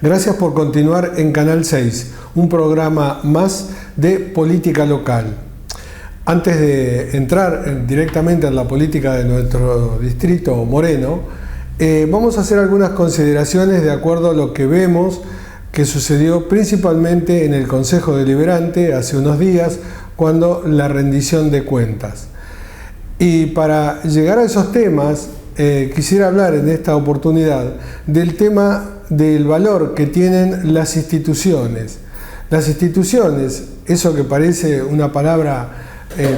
Gracias por continuar en Canal 6, un programa más de política local. Antes de entrar directamente en la política de nuestro distrito Moreno, vamos a hacer algunas consideraciones de acuerdo a lo que vemos que sucedió principalmente en el Consejo Deliberante hace unos días, cuando la rendición de cuentas. Y para llegar a esos temas, quisiera hablar en esta oportunidad del tema del valor que tienen las instituciones. Las instituciones, eso que parece una palabra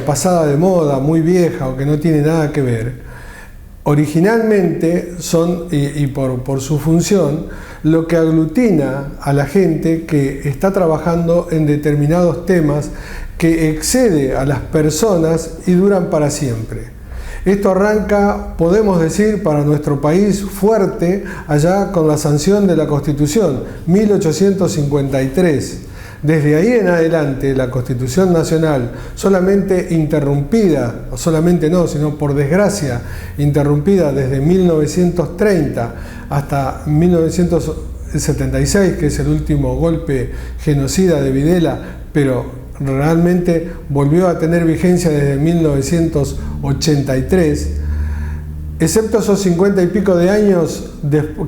pasada de moda, muy vieja o que no tiene nada que ver, originalmente son, y por su función, lo que aglutina a la gente que está trabajando en determinados temas que excede a las personas y duran para siempre. Esto arranca, podemos decir, para nuestro país fuerte, allá con la sanción de la Constitución, 1853. Desde ahí en adelante, la Constitución Nacional, solamente interrumpida, o solamente no, sino por desgracia, interrumpida desde 1930 hasta 1976, que es el último golpe genocida de Videla, pero realmente volvió a tener vigencia desde 1983, excepto esos 50 y pico de años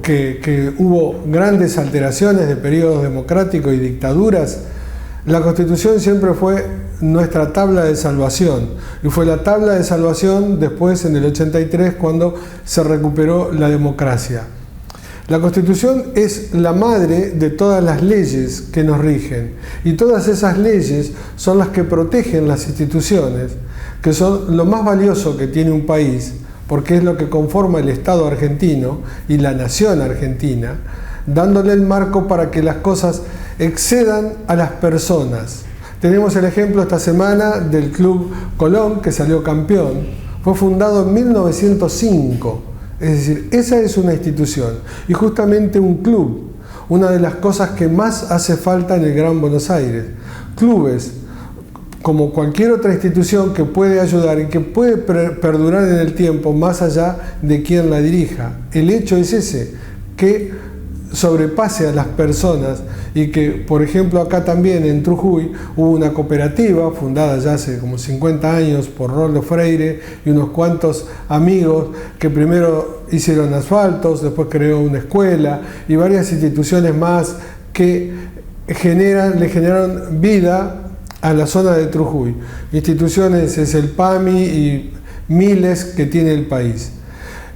que hubo grandes alteraciones de periodos democráticos y dictaduras. La Constitución siempre fue nuestra tabla de salvación, y fue la tabla de salvación después en el 83 cuando se recuperó la democracia. La Constitución es la madre de todas las leyes que nos rigen, y todas esas leyes son las que protegen las instituciones, que son lo más valioso que tiene un país, porque es lo que conforma el Estado argentino y la nación argentina, dándole el marco para que las cosas excedan a las personas. Tenemos el ejemplo esta semana del Club Colón, que salió campeón. Fue fundado en 1905. Es decir, esa es una institución y justamente un club, una de las cosas que más hace falta en el Gran Buenos Aires. Clubes, como cualquier otra institución que puede ayudar y que puede perdurar en el tiempo más allá de quien la dirija. El hecho es ese, que sobrepase a las personas y que, por ejemplo, acá también en Trujuy hubo una cooperativa fundada ya hace como 50 años por Roldo Freire y unos cuantos amigos que primero hicieron asfaltos, después creó una escuela y varias instituciones más que le generaron vida a la zona de Trujuy. Instituciones es el PAMI y miles que tiene el país.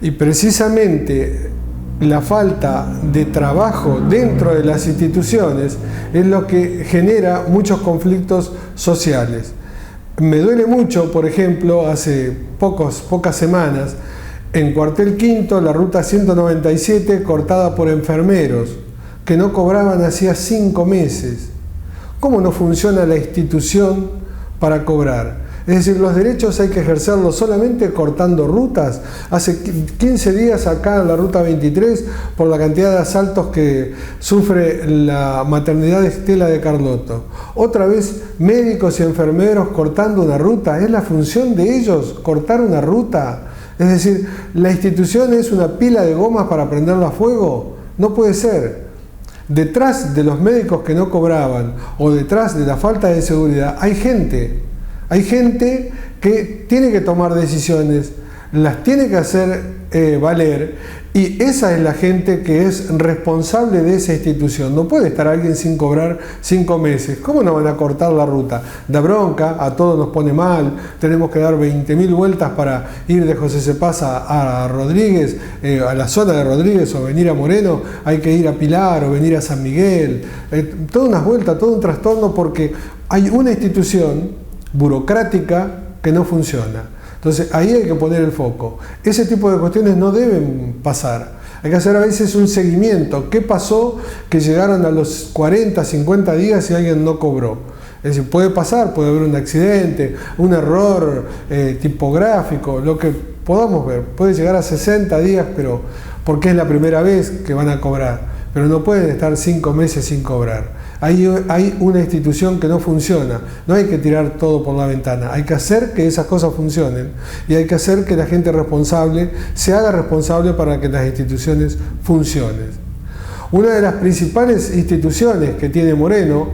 Y precisamente la falta de trabajo dentro de las instituciones es lo que genera muchos conflictos sociales. Me duele mucho, por ejemplo, hace pocas semanas, en Cuartel Quinto, la ruta 197 cortada por enfermeros que no cobraban hacía 5 meses. ¿Cómo no funciona la institución para cobrar? Es decir, los derechos hay que ejercerlos solamente cortando rutas. Hace 15 días acá en la ruta 23, por la cantidad de asaltos que sufre la maternidad de Estela de Carlotto. Otra vez, médicos y enfermeros cortando una ruta. ¿Es la función de ellos cortar una ruta? Es decir, ¿la institución es una pila de gomas para prenderla a fuego? No puede ser. Detrás de los médicos que no cobraban o detrás de la falta de seguridad hay gente. Hay gente que tiene que tomar decisiones, las tiene que hacer valer, y esa es la gente que es responsable de esa institución. No puede estar alguien sin cobrar 5 meses. ¿Cómo no van a cortar la ruta? Da bronca, a todos nos pone mal, tenemos que dar 20.000 vueltas para ir de José Cepaz a Rodríguez, a la zona de Rodríguez, o venir a Moreno, hay que ir a Pilar o venir a San Miguel. Todas unas vueltas, todo un trastorno porque hay una institución burocrática que no funciona. Entonces ahí hay que poner el foco. Ese tipo de cuestiones no deben pasar. Hay que hacer a veces un seguimiento. ¿Qué pasó que llegaron a los 40, 50 días y alguien no cobró? Es decir, puede pasar, puede haber un accidente, un error tipográfico, lo que podamos ver. Puede llegar a 60 días, pero porque es la primera vez que van a cobrar. Pero no pueden estar 5 meses sin cobrar. Hay una institución que no funciona. No hay que tirar todo por la ventana. Hay que hacer que esas cosas funcionen. Y hay que hacer que la gente responsable se haga responsable para que las instituciones funcionen. Una de las principales instituciones que tiene Moreno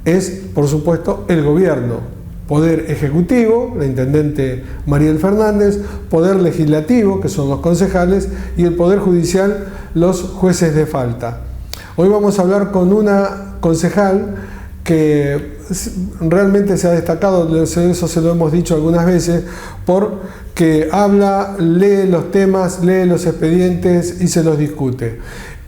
es, por supuesto, el gobierno. Poder ejecutivo, la intendente Mariel Fernández, poder legislativo, que son los concejales, y el poder judicial, los jueces de falta. Hoy vamos a hablar con una concejal que realmente se ha destacado, eso se lo hemos dicho algunas veces, porque habla, lee los temas, lee los expedientes y se los discute.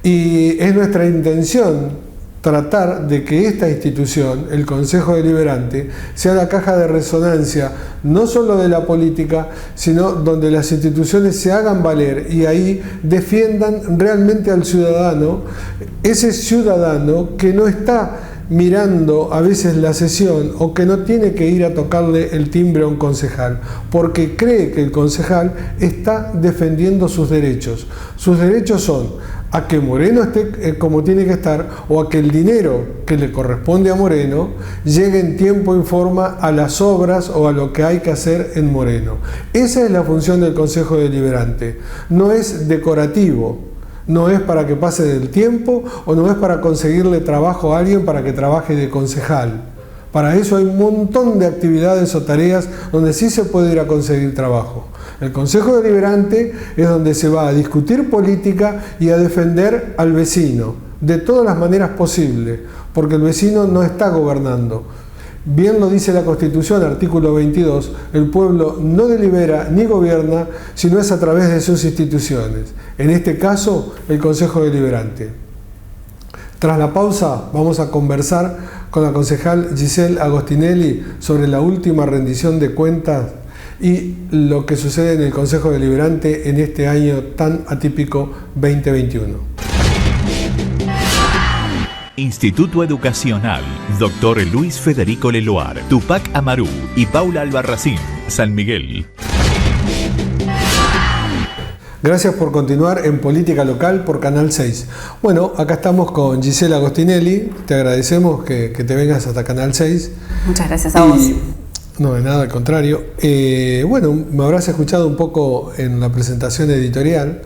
Y es nuestra intención tratar de que esta institución, el Consejo Deliberante, sea la caja de resonancia no solo de la política, sino donde las instituciones se hagan valer y ahí defiendan realmente al ciudadano, ese ciudadano que no está mirando a veces la sesión o que no tiene que ir a tocarle el timbre a un concejal, porque cree que el concejal está defendiendo sus derechos. Sus derechos son a que Moreno esté como tiene que estar, o a que el dinero que le corresponde a Moreno llegue en tiempo y forma a las obras o a lo que hay que hacer en Moreno. Esa es la función del Consejo Deliberante. No es decorativo, no es para que pase del tiempo o no es para conseguirle trabajo a alguien para que trabaje de concejal. Para eso hay un montón de actividades o tareas donde sí se puede ir a conseguir trabajo. El Consejo Deliberante es donde se va a discutir política y a defender al vecino, de todas las maneras posibles, porque el vecino no está gobernando. Bien lo dice la Constitución, artículo 22, el pueblo no delibera ni gobierna, sino es a través de sus instituciones. En este caso, el Consejo Deliberante. Tras la pausa, vamos a conversar con la concejal Giselle Agostinelli sobre la última rendición de cuentas y lo que sucede en el Consejo Deliberante en este año tan atípico 2021. Instituto Educacional Dr. Luis Federico Leloir, Tupac Amaru y Paula Albarracín, San Miguel. Gracias por continuar en Política Local por Canal 6. Bueno, acá estamos con Giselle Agostinelli. Te agradecemos que te vengas hasta Canal 6. Muchas gracias a vos. No, de nada, al contrario. Bueno, me habrás escuchado un poco en la presentación editorial.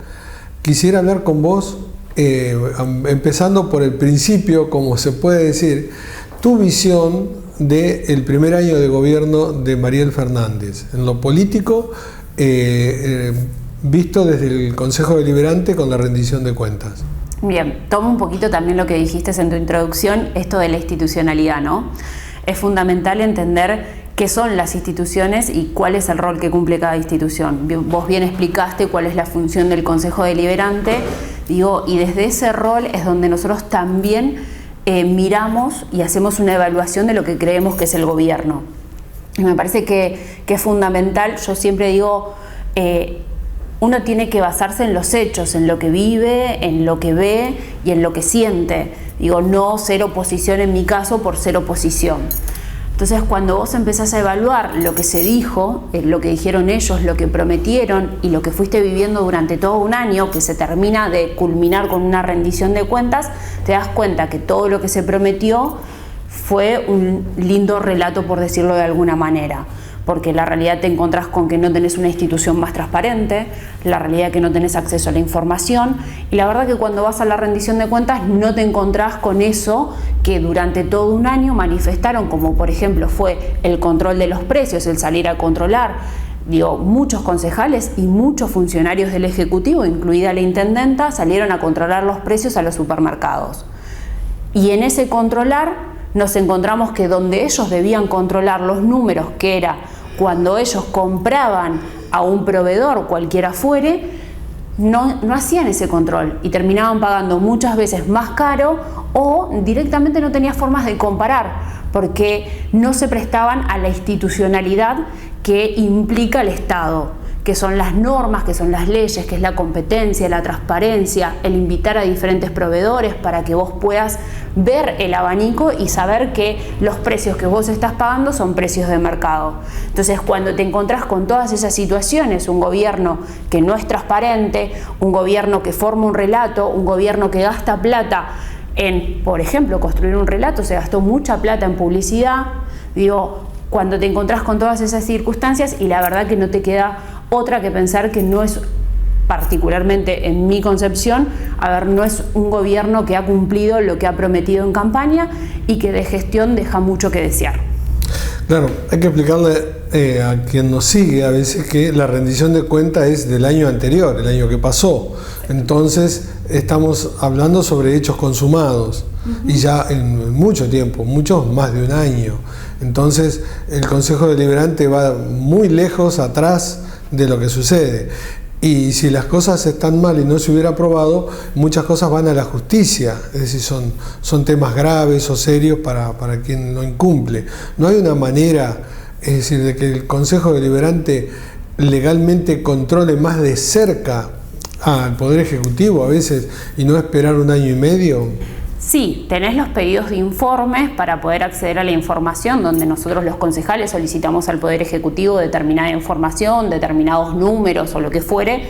Quisiera hablar con vos, empezando por el principio, como se puede decir, tu visión del primer año de gobierno de Mariel Fernández, en lo político, visto desde el Consejo Deliberante con la rendición de cuentas. Bien, tomo un poquito también lo que dijiste en tu introducción, esto de la institucionalidad, ¿no? Es fundamental entender qué son las instituciones y cuál es el rol que cumple cada institución. Vos bien explicaste cuál es la función del Consejo Deliberante, y desde ese rol es donde nosotros también miramos y hacemos una evaluación de lo que creemos que es el gobierno. Y me parece que es fundamental, yo siempre digo, uno tiene que basarse en los hechos, en lo que vive, en lo que ve y en lo que siente. No ser oposición en mi caso por ser oposición. Entonces, cuando vos empezás a evaluar lo que se dijo, lo que dijeron ellos, lo que prometieron y lo que fuiste viviendo durante todo un año, que se termina de culminar con una rendición de cuentas, te das cuenta que todo lo que se prometió fue un lindo relato, por decirlo de alguna manera. Porque la realidad te encontrás con que no tenés una institución más transparente, la realidad que no tenés acceso a la información, y la verdad que cuando vas a la rendición de cuentas no te encontrás con eso que durante todo un año manifestaron, como por ejemplo fue el control de los precios, el salir a controlar. Muchos concejales y muchos funcionarios del Ejecutivo, incluida la intendenta, salieron a controlar los precios a los supermercados. Y en ese controlar nos encontramos que donde ellos debían controlar los números, que era cuando ellos compraban a un proveedor, cualquiera fuere, no hacían ese control y terminaban pagando muchas veces más caro o directamente no tenían formas de comparar porque no se prestaban a la institucionalidad que implica el Estado, que son las normas, que son las leyes, que es la competencia, la transparencia, el invitar a diferentes proveedores para que vos puedas ver el abanico y saber que los precios que vos estás pagando son precios de mercado. Entonces, cuando te encontrás con todas esas situaciones, un gobierno que no es transparente, un gobierno que forma un relato, un gobierno que gasta plata en, por ejemplo, construir un relato, se gastó mucha plata en publicidad, cuando te encontrás con todas esas circunstancias y la verdad que no te queda otra que pensar que no es particularmente en mi concepción, no es un gobierno que ha cumplido lo que ha prometido en campaña y que de gestión deja mucho que desear. Claro, hay que explicarle a quien nos sigue a veces que la rendición de cuentas es del año anterior, el año que pasó. Entonces estamos hablando sobre hechos consumados y ya en mucho tiempo, muchos más de un año. Entonces el Consejo Deliberante va muy lejos atrás de lo que sucede. Y si las cosas están mal y no se hubiera aprobado, muchas cosas van a la justicia, es decir, son temas graves o serios para quien no incumple. No hay una manera, es decir, de que el Consejo Deliberante legalmente controle más de cerca al Poder Ejecutivo a veces y no esperar un año y medio. Sí, tenés los pedidos de informes para poder acceder a la información, donde nosotros los concejales solicitamos al Poder Ejecutivo determinada información, determinados números o lo que fuere,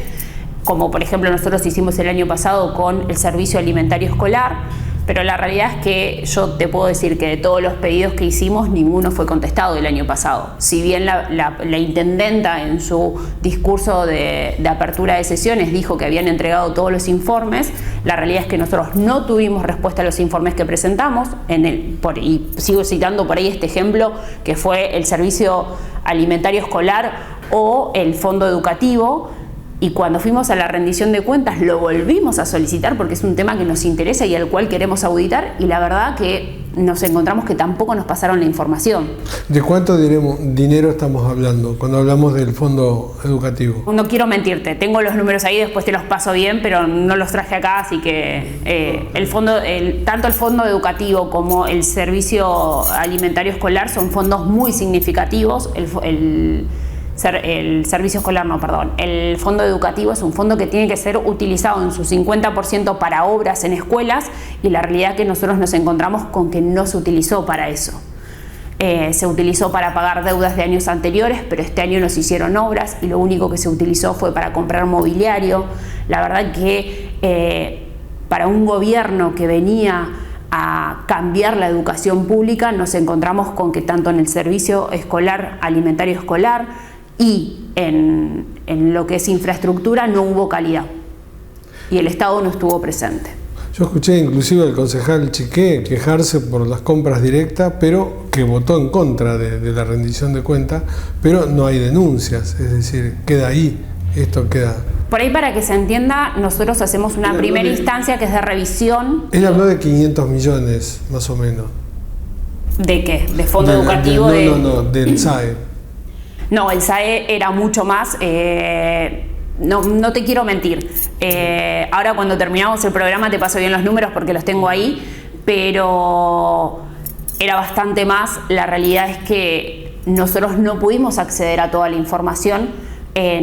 como por ejemplo nosotros hicimos el año pasado con el servicio alimentario escolar, pero la realidad es que yo te puedo decir que de todos los pedidos que hicimos, ninguno fue contestado el año pasado. Si bien la intendenta en su discurso de apertura de sesiones dijo que habían entregado todos los informes, la realidad es que nosotros no tuvimos respuesta a los informes que presentamos, y sigo citando por ahí este ejemplo, que fue el servicio alimentario escolar o el fondo educativo. Y cuando fuimos a la rendición de cuentas lo volvimos a solicitar porque es un tema que nos interesa y al cual queremos auditar, y la verdad que nos encontramos que tampoco nos pasaron la información. ¿De cuánto dinero estamos hablando cuando hablamos del fondo educativo? No quiero mentirte, tengo los números ahí, después te los paso bien, pero no los traje acá, así que tanto el fondo educativo como el servicio alimentario escolar son fondos muy significativos. El servicio escolar no, perdón. El fondo educativo es un fondo que tiene que ser utilizado en su 50% para obras en escuelas, y la realidad es que nosotros nos encontramos con que no se utilizó para eso. Se utilizó para pagar deudas de años anteriores, pero este año no se hicieron obras y lo único que se utilizó fue para comprar mobiliario. La verdad que para un gobierno que venía a cambiar la educación pública, nos encontramos con que tanto en el servicio escolar, alimentario escolar, y en lo que es infraestructura no hubo calidad y el Estado no estuvo presente. Yo escuché inclusive al concejal Chiqué quejarse por las compras directas, pero que votó en contra de la rendición de cuentas, pero no hay denuncias, es decir, queda ahí, esto queda... Por ahí, para que se entienda, nosotros hacemos una primera instancia que es de revisión. Él habló de 500 millones, más o menos. ¿De qué? ¿De fondo educativo? No, del SAE. No, el SAE era mucho más, no te quiero mentir. Ahora cuando terminamos el programa te paso bien los números porque los tengo ahí, pero era bastante más. La realidad es que nosotros no pudimos acceder a toda la información,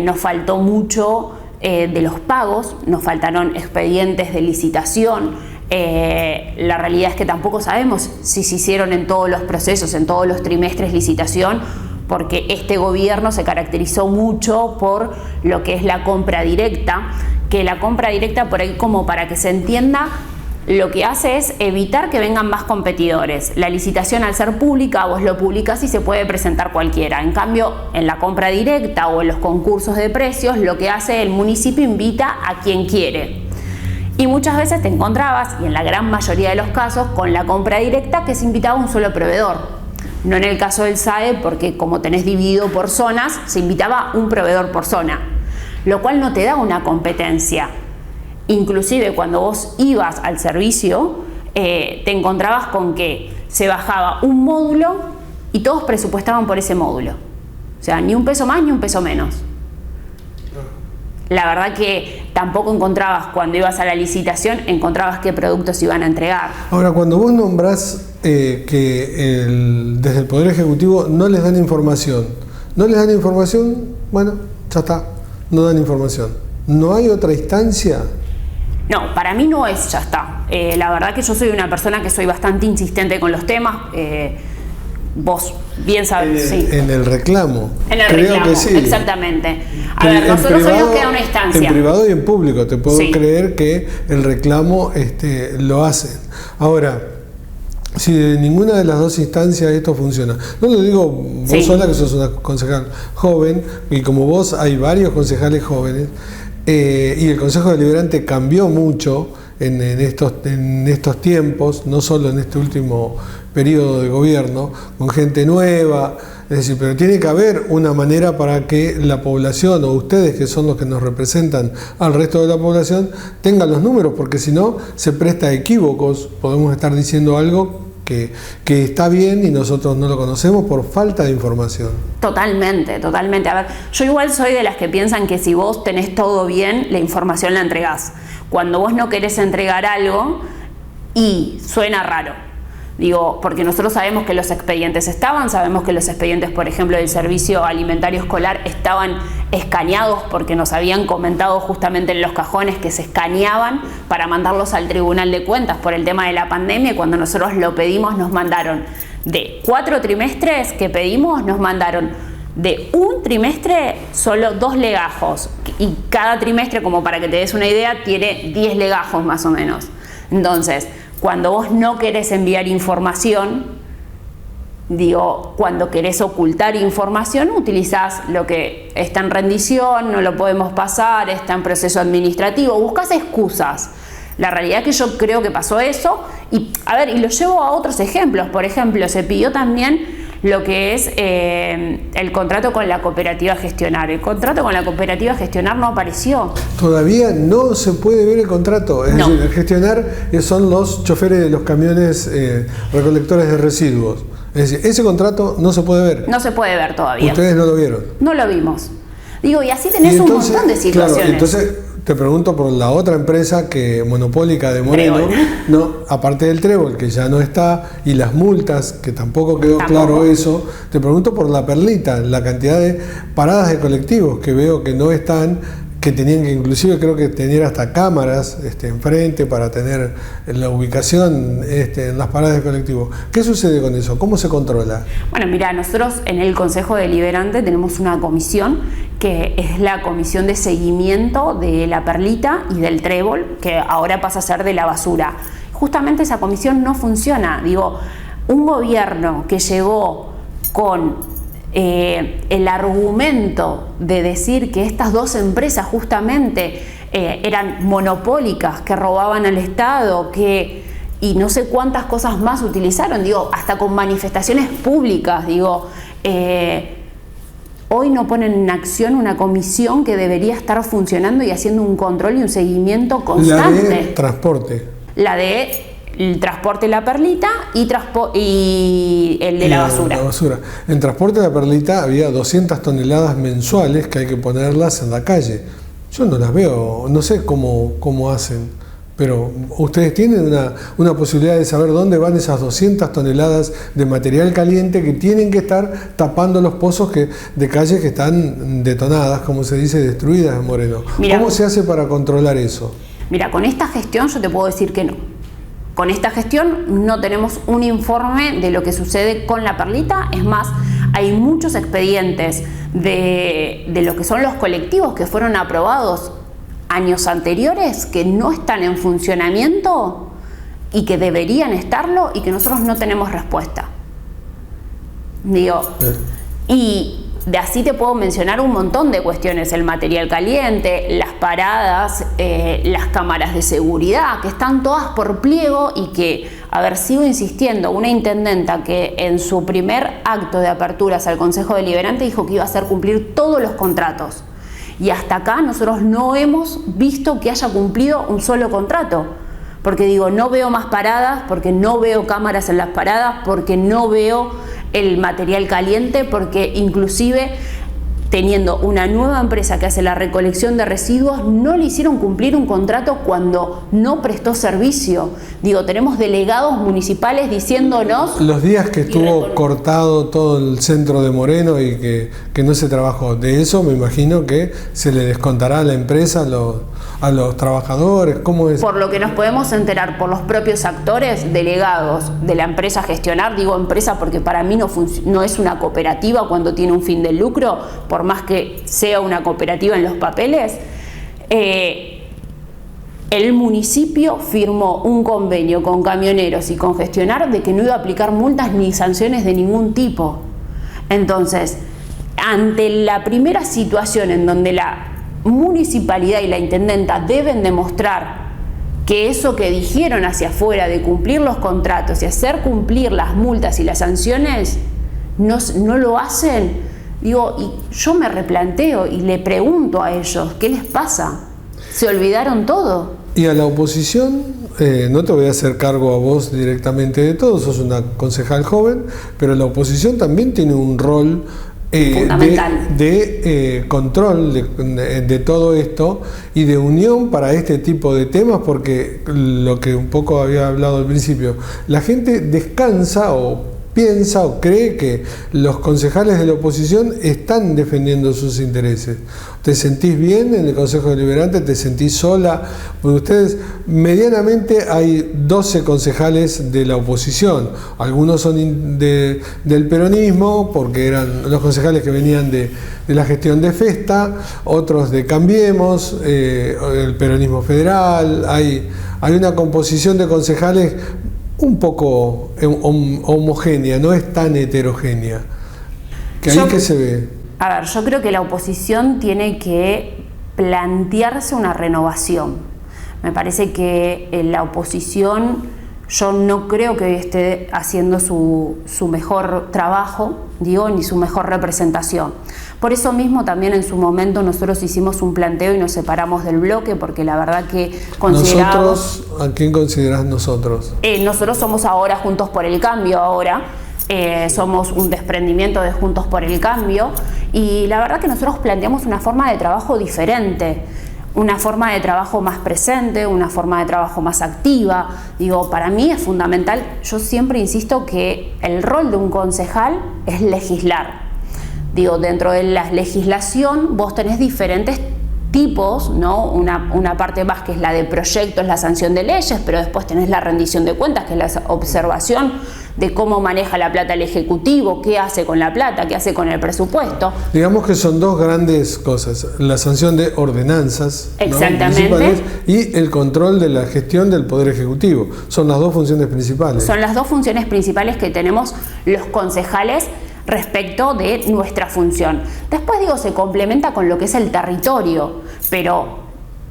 nos faltó mucho de los pagos, nos faltaron expedientes de licitación. La realidad es que tampoco sabemos si se hicieron en todos los procesos, en todos los trimestres licitación, porque este gobierno se caracterizó mucho por lo que es la compra directa, que la compra directa, por ahí como para que se entienda, lo que hace es evitar que vengan más competidores. La licitación, al ser pública, vos lo publicás y se puede presentar cualquiera. En cambio, en la compra directa o en los concursos de precios, lo que hace el municipio, invita a quien quiere. Y muchas veces te encontrabas, y en la gran mayoría de los casos, con la compra directa que se invitaba a un solo proveedor. No en el caso del SAE, porque como tenés dividido por zonas, se invitaba un proveedor por zona, lo cual no te da una competencia. Inclusive cuando vos ibas al servicio, te encontrabas con que se bajaba un módulo y todos presupuestaban por ese módulo. O sea, ni un peso más ni un peso menos. La verdad que tampoco encontrabas, cuando ibas a la licitación, encontrabas qué productos iban a entregar. Ahora, cuando vos nombrás que desde el Poder Ejecutivo no les dan información, bueno, ya está, no dan información. ¿No hay otra instancia? No, para mí no es ya está. La verdad que yo soy una persona que soy bastante insistente con los temas. Vos bien sabés, sí. En el reclamo. En el creo reclamo, que sí. Exactamente. A ver, nosotros sabemos que da una instancia. En privado y en público, te puedo creer que el reclamo lo hacen. Ahora, si de ninguna de las dos instancias esto funciona, no lo digo vos sola, que sos una concejal joven, y como vos hay varios concejales jóvenes, y el Consejo Deliberante cambió mucho en estos tiempos, no solo en este último periodo de gobierno, con gente nueva, es decir, pero tiene que haber una manera para que la población, o ustedes que son los que nos representan al resto de la población, tengan los números, porque si no se presta a equívocos, podemos estar diciendo algo que está bien y nosotros no lo conocemos por falta de información. Totalmente, totalmente. A ver, yo igual soy de las que piensan que si vos tenés todo bien, la información la entregás. Cuando vos no querés entregar algo y suena raro, digo, porque nosotros sabemos que los expedientes estaban, sabemos que los expedientes, por ejemplo, del servicio alimentario escolar estaban escaneados porque nos habían comentado justamente en los cajones que se escaneaban para mandarlos al Tribunal de Cuentas por el tema de la pandemia, y cuando nosotros lo pedimos nos mandaron de 4 trimestres que pedimos, nos mandaron de un trimestre solo 2 legajos, y cada trimestre, como para que te des una idea, tiene 10 legajos más o menos. Entonces, cuando vos no querés enviar información, digo, cuando querés ocultar información, utilizás lo que está en rendición, no lo podemos pasar, está en proceso administrativo, buscas excusas. La realidad es que yo creo que pasó eso, y a ver, y lo llevo a otros ejemplos. Por ejemplo, se pidió también lo que es el contrato con la cooperativa Gestionar. El contrato con la cooperativa Gestionar no apareció. Todavía no se puede ver el contrato. Es decir, el Gestionar son los choferes de los camiones recolectores de residuos. Es decir, ese contrato no se puede ver. No se puede ver todavía. ¿Ustedes no lo vieron? No lo vimos. Digo, y así tenés un montón de situaciones. Claro, entonces te pregunto por la otra empresa que monopólica de Moreno, no, aparte del Trébol, que ya no está, y las multas, que tampoco quedó claro eso. Te pregunto por la Perlita, la cantidad de paradas de colectivos que veo que no están, que tenían que inclusive creo que tener hasta cámaras enfrente para tener la ubicación en las paradas de colectivos. ¿Qué sucede con eso? ¿Cómo se controla? Bueno, mira, nosotros en el Consejo Deliberante tenemos una comisión que es la comisión de seguimiento de la Perlita y del Trébol, que ahora pasa a ser de la basura. Justamente esa comisión no funciona. Digo, un gobierno que llegó con el argumento de decir que estas dos empresas justamente eran monopólicas, que robaban al Estado, y no sé cuántas cosas más utilizaron, digo, hasta con manifestaciones públicas, digo, hoy no ponen en acción una comisión que debería estar funcionando y haciendo un control y un seguimiento constante. La de transporte. La de el transporte de la Perlita y el de la basura. La basura. En transporte de la Perlita había 200 toneladas mensuales que hay que ponerlas en la calle. Yo no las veo, no sé cómo hacen, pero ustedes tienen una posibilidad de saber dónde van esas 200 toneladas de material caliente que tienen que estar tapando los pozos de calles que están detonadas, como se dice, destruidas en Moreno. Mirá, ¿cómo se hace para controlar eso? Mira, con esta gestión yo te puedo decir que no. Con esta gestión no tenemos un informe de lo que sucede con la Perlita. Es más, hay muchos expedientes de lo que son los colectivos que fueron aprobados años anteriores que no están en funcionamiento y que deberían estarlo y que nosotros no tenemos respuesta. Digo, y de así te puedo mencionar un montón de cuestiones: el material caliente, las paradas, las cámaras de seguridad, que están todas por pliego y que, a ver, sigo insistiendo, una intendenta que en su primer acto de aperturas al Consejo Deliberante dijo que iba a hacer cumplir todos los contratos. Y hasta acá nosotros no hemos visto que haya cumplido un solo contrato. Porque digo, no veo más paradas, porque no veo cámaras en las paradas, porque no veo el material caliente, porque inclusive teniendo una nueva empresa que hace la recolección de residuos, no le hicieron cumplir un contrato cuando no prestó servicio. Digo, tenemos delegados municipales diciéndonos... Los días que estuvo cortado todo el centro de Moreno y que no se trabajó, de eso me imagino que se le descontará a la empresa, a los trabajadores. ¿Cómo es? Por lo que nos podemos enterar por los propios actores delegados de la empresa Gestionar, digo empresa porque para mí no es una cooperativa cuando tiene un fin de lucro, por más que sea una cooperativa en los papeles. El municipio firmó un convenio con camioneros y con Gestionar de que no iba a aplicar multas ni sanciones de ningún tipo. Entonces, ante la primera situación en donde la municipalidad y la intendenta deben demostrar que eso que dijeron hacia afuera de cumplir los contratos y hacer cumplir las multas y las sanciones, no lo hacen, digo, y yo me replanteo y le pregunto a ellos, ¿qué les pasa? ¿Se olvidaron todo? Y a la oposición, no te voy a hacer cargo a vos directamente de todo, sos una concejal joven, pero la oposición también tiene un rol de control de todo esto y de unión para este tipo de temas, porque lo que un poco había hablado al principio, la gente descansa o piensa o cree que los concejales de la oposición están defendiendo sus intereses. ¿Te sentís bien en el Consejo Deliberante? ¿Te sentís sola? Porque ustedes, medianamente, hay 12 concejales de la oposición. Algunos son del peronismo, porque eran los concejales que venían de la gestión de Festa, otros de Cambiemos, el peronismo federal. Hay una composición de concejales un poco homogénea, no es tan heterogénea. ¿Qué se ve? A ver, yo creo que la oposición tiene que plantearse una renovación. Me parece que la oposición, yo no creo que esté haciendo su mejor trabajo, ni su mejor representación. Por eso mismo también en su momento nosotros hicimos un planteo y nos separamos del bloque, porque la verdad que consideramos... ¿Nosotros? ¿A quién considerás nosotros? Nosotros somos ahora Juntos por el Cambio, somos un desprendimiento de Juntos por el Cambio, y la verdad que nosotros planteamos una forma de trabajo diferente, una forma de trabajo más presente, una forma de trabajo más activa. Para mí es fundamental, yo siempre insisto que el rol de un concejal es legislar. Dentro de la legislación vos tenés diferentes tipos, ¿no? Una parte más que es la de proyectos, la sanción de leyes, pero después tenés la rendición de cuentas, que es la observación de cómo maneja la plata el Ejecutivo, qué hace con la plata, qué hace con el presupuesto. Digamos que son dos grandes cosas, la sanción de ordenanzas, exactamente, ¿no?, y el control de la gestión del Poder Ejecutivo. Son las dos funciones principales. Son las dos funciones principales que tenemos los concejales respecto de nuestra función. Después, se complementa con lo que es el territorio, pero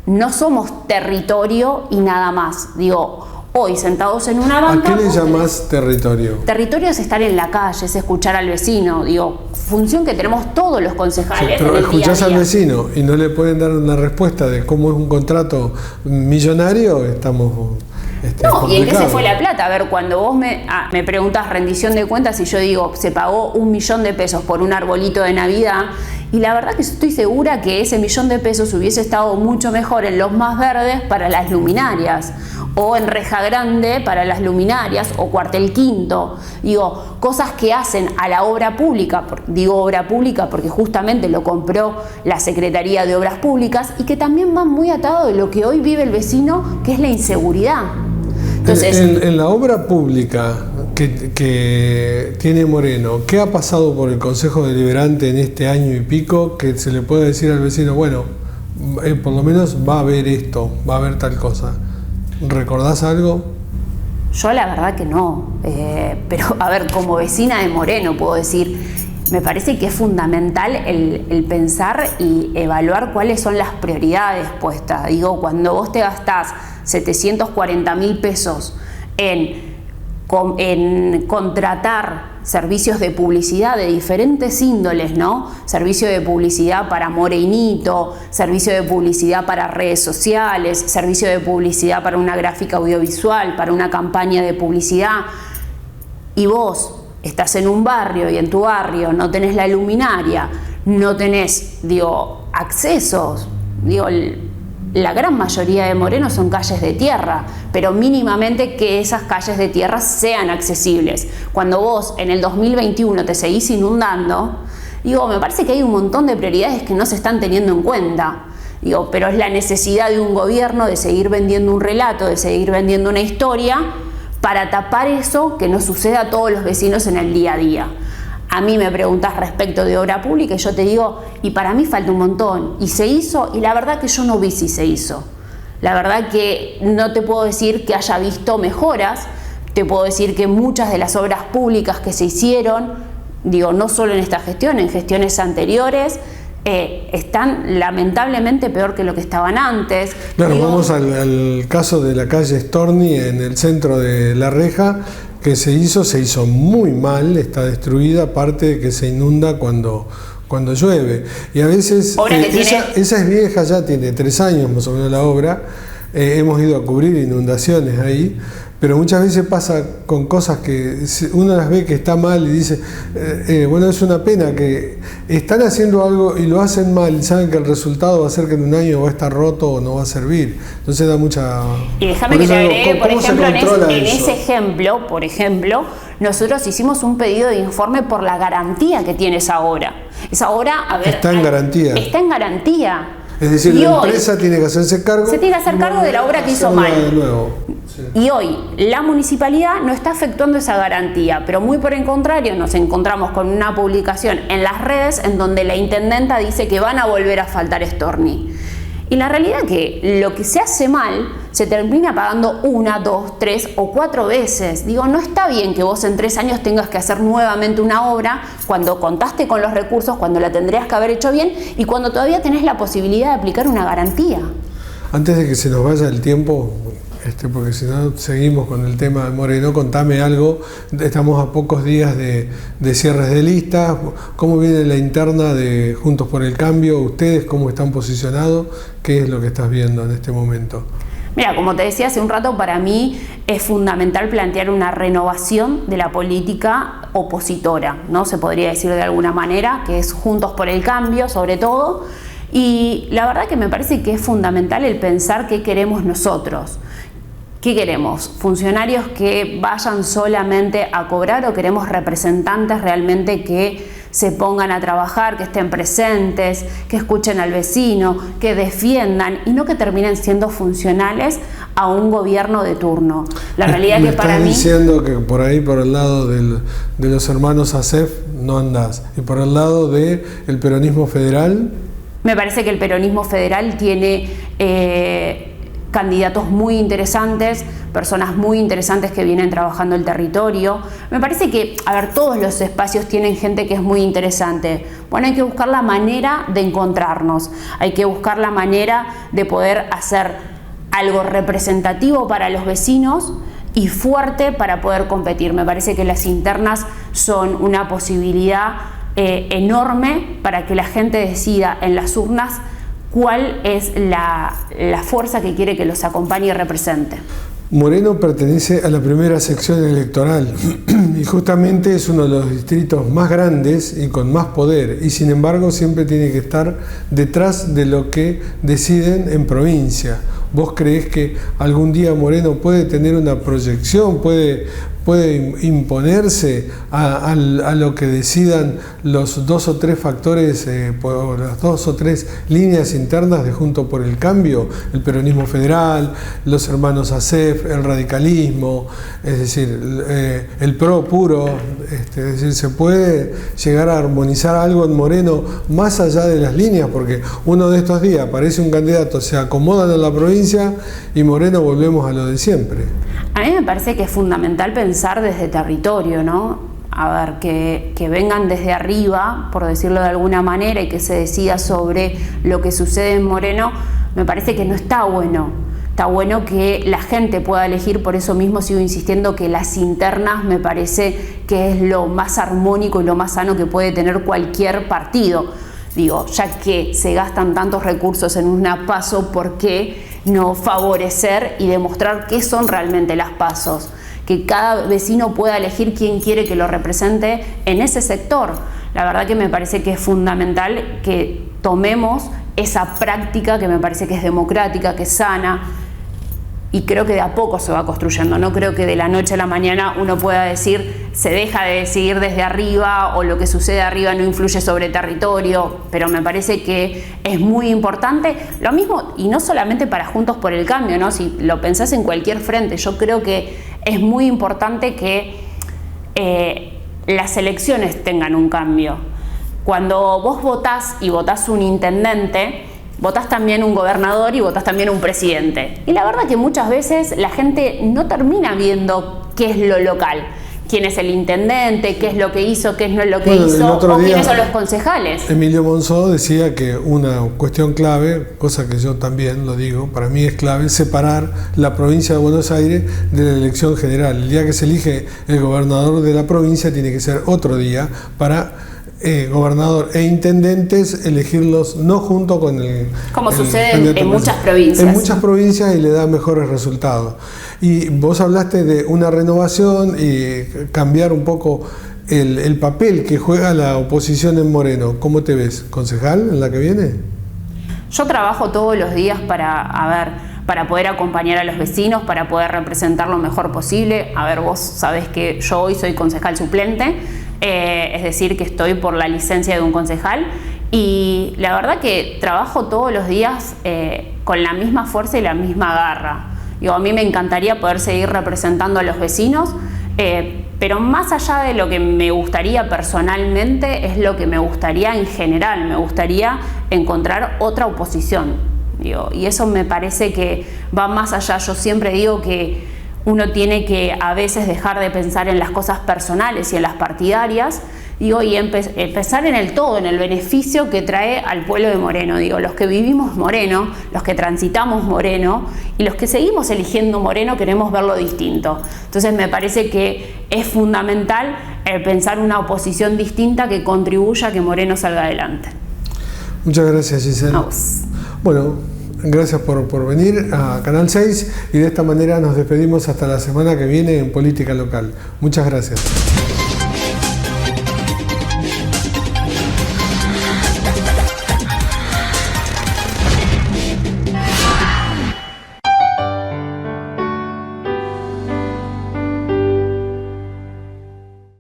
no somos territorio y nada más. Hoy sentados en una banca... ¿A qué le llamás territorio? Territorio es estar en la calle, es escuchar al vecino, función que tenemos todos los concejales. Sí, pero escuchás al vecino y no le pueden dar una respuesta de cómo es un contrato millonario, estamos... No, ¿y en qué se fue la plata? A ver, cuando vos me preguntas rendición de cuentas y yo digo, se pagó 1 millón de pesos por un arbolito de Navidad, y la verdad que estoy segura que ese 1 millón de pesos hubiese estado mucho mejor en Los Más Verdes para las luminarias, o en Reja Grande para las luminarias, o Cuartel Quinto. Cosas que hacen a la obra pública, obra pública porque justamente lo compró la Secretaría de Obras Públicas, y que también van muy atado de lo que hoy vive el vecino, que es la inseguridad. Entonces, en la obra pública que tiene Moreno, ¿qué ha pasado por el Consejo Deliberante en este año y pico que se le puede decir al vecino, bueno, por lo menos va a haber esto, va a haber tal cosa? ¿Recordás algo? Yo la verdad que no, pero a ver, como vecina de Moreno puedo decir, me parece que es fundamental el pensar y evaluar cuáles son las prioridades puestas. Cuando vos te gastás 740.000 pesos en contratar servicios de publicidad de diferentes índoles, ¿no? Servicio de publicidad para Morenito, servicio de publicidad para redes sociales, servicio de publicidad para una gráfica audiovisual, para una campaña de publicidad, y vos estás en un barrio y en tu barrio no tenés la luminaria, no tenés, accesos, la gran mayoría de Moreno son calles de tierra, pero mínimamente que esas calles de tierra sean accesibles. Cuando vos en el 2021 te seguís inundando, me parece que hay un montón de prioridades que no se están teniendo en cuenta. Pero es la necesidad de un gobierno de seguir vendiendo un relato, de seguir vendiendo una historia, para tapar eso que nos sucede a todos los vecinos en el día a día. A mí me preguntas respecto de obra pública y yo te digo, y para mí falta un montón, y se hizo, y la verdad que yo no vi si se hizo. La verdad que no te puedo decir que haya visto mejoras, te puedo decir que muchas de las obras públicas que se hicieron, no solo en esta gestión, en gestiones anteriores, están lamentablemente peor que lo que estaban antes. Claro, vamos al caso de la calle Storni en el centro de La Reja, que se hizo muy mal, está destruida, aparte de que se inunda cuando llueve. Y a veces, esa es vieja, ya tiene 3 años más o menos la obra, hemos ido a cubrir inundaciones ahí, pero muchas veces pasa con cosas que uno las ve que está mal y dice, bueno, es una pena que están haciendo algo y lo hacen mal y saben que el resultado va a ser que en un año va a estar roto o no va a servir. Entonces da mucha... Y déjame que te agregue, por ejemplo, en ese ejemplo, por ejemplo, nosotros hicimos un pedido de informe por la garantía que tiene esa obra. Esa obra, a ver... Está en garantía. Está en garantía. Es decir, la empresa tiene que hacerse cargo. Se tiene que hacer cargo de la obra que hizo mal. De nuevo. Sí. Y hoy la municipalidad no está efectuando esa garantía, pero muy por el contrario nos encontramos con una publicación en las redes en donde la intendenta dice que van a volver a faltar Storni. Y la realidad es que lo que se hace mal se termina pagando 1, 2, 3 o 4 veces. Digo, no está bien que vos en 3 años tengas que hacer nuevamente una obra cuando contaste con los recursos, cuando la tendrías que haber hecho bien y cuando todavía tenés la posibilidad de aplicar una garantía. Antes de que se nos vaya el tiempo, porque si no seguimos con el tema de Moreno, contame algo. Estamos a pocos días de cierres de listas. ¿Cómo viene la interna de Juntos por el Cambio? ¿Ustedes cómo están posicionados? ¿Qué es lo que estás viendo en este momento? Mira, como te decía hace un rato, para mí es fundamental plantear una renovación de la política opositora, ¿no? Se podría decir de alguna manera, que es Juntos por el Cambio, sobre todo. Y la verdad que me parece que es fundamental el pensar qué queremos nosotros. ¿Qué queremos? ¿Funcionarios que vayan solamente a cobrar o queremos representantes realmente que se pongan a trabajar, que estén presentes, que escuchen al vecino, que defiendan y no que terminen siendo funcionales a un gobierno de turno? La realidad es que para mí... estás diciendo que por ahí, por el lado de los hermanos Acef, no andás. Y por el lado del peronismo federal... Me parece que el peronismo federal tiene... candidatos muy interesantes, personas muy interesantes que vienen trabajando el territorio. Me parece que, a ver, todos los espacios tienen gente que es muy interesante. Bueno, hay que buscar la manera de encontrarnos, hay que buscar la manera de poder hacer algo representativo para los vecinos y fuerte para poder competir. Me parece que las internas son una posibilidad enorme para que la gente decida en las urnas cuál es la fuerza que quiere que los acompañe y represente. Moreno pertenece a la primera sección electoral y justamente es uno de los distritos más grandes y con más poder, y sin embargo siempre tiene que estar detrás de lo que deciden en provincia. ¿Vos creés que algún día Moreno puede tener una proyección, puede imponerse a lo que decidan los 2 o 3 factores, las 2 o 3 líneas internas de Juntos por el Cambio, el peronismo federal, los hermanos Acef, el radicalismo, es decir, el PRO puro, es decir, se puede llegar a armonizar algo en Moreno más allá de las líneas? Porque uno de estos días aparece un candidato, se acomodan en la provincia y Moreno volvemos a lo de siempre. A mí me parece que es fundamental pensar desde territorio, ¿no? A ver, que vengan desde arriba, por decirlo de alguna manera, y que se decida sobre lo que sucede en Moreno, me parece que no está bueno. Está bueno que la gente pueda elegir, por eso mismo sigo insistiendo que las internas me parece que es lo más armónico y lo más sano que puede tener cualquier partido. Digo, ya que se gastan tantos recursos en una PASO, ¿por qué no favorecer y demostrar qué son realmente las PASOs? Que cada vecino pueda elegir quién quiere que lo represente en ese sector. La verdad que me parece que es fundamental que tomemos esa práctica que me parece que es democrática, que es sana, y creo que de a poco se va construyendo. No creo que de la noche a la mañana uno pueda decir se deja de decidir desde arriba o lo que sucede arriba no influye sobre el territorio, pero me parece que es muy importante. Lo mismo, y no solamente para Juntos por el Cambio, ¿no? Si lo pensás en cualquier frente, yo creo que es muy importante que las elecciones tengan un cambio. Cuando vos votás y votás un intendente, votás también un gobernador y votás también un presidente. Y la verdad que muchas veces la gente no termina viendo qué es lo local. quién es el intendente, qué es lo que hizo, qué no es lo que Bueno, el hizo, otro o día, quiénes son los concejales. Emilio Monzó decía que una cuestión clave, cosa que yo también lo digo, para mí es clave, separar la provincia de Buenos Aires de la elección general. El día que se elige el gobernador de la provincia tiene que ser otro día para gobernador e intendentes elegirlos no junto con el... Como sucede en muchas provincias. En muchas provincias y le da mejores resultados. Y vos hablaste de una renovación y cambiar un poco el papel que juega la oposición en Moreno. ¿Cómo te ves? ¿Concejal en la que viene? Yo trabajo todos los días para poder acompañar a los vecinos, para poder representar lo mejor posible. A ver, vos sabés que yo hoy soy concejal suplente, es decir, que estoy por la licencia de un concejal, y la verdad que trabajo todos los días con la misma fuerza y la misma garra. Digo, a mí me encantaría poder seguir representando a los vecinos, pero más allá de lo que me gustaría personalmente, es lo que me gustaría en general. Me gustaría encontrar otra oposición. Digo, y eso me parece que va más allá. Yo siempre digo que uno tiene que a veces dejar de pensar en las cosas personales y en las partidarias, digo, y empezar en el todo, en el beneficio que trae al pueblo de Moreno. Digo, los que vivimos Moreno, los que transitamos Moreno y los que seguimos eligiendo Moreno queremos verlo distinto. Entonces me parece que es fundamental pensar una oposición distinta que contribuya a que Moreno salga adelante. Muchas gracias, Gisela. Bueno, gracias por venir a Canal 6 y de esta manera nos despedimos hasta la semana que viene en Política Local. Muchas gracias.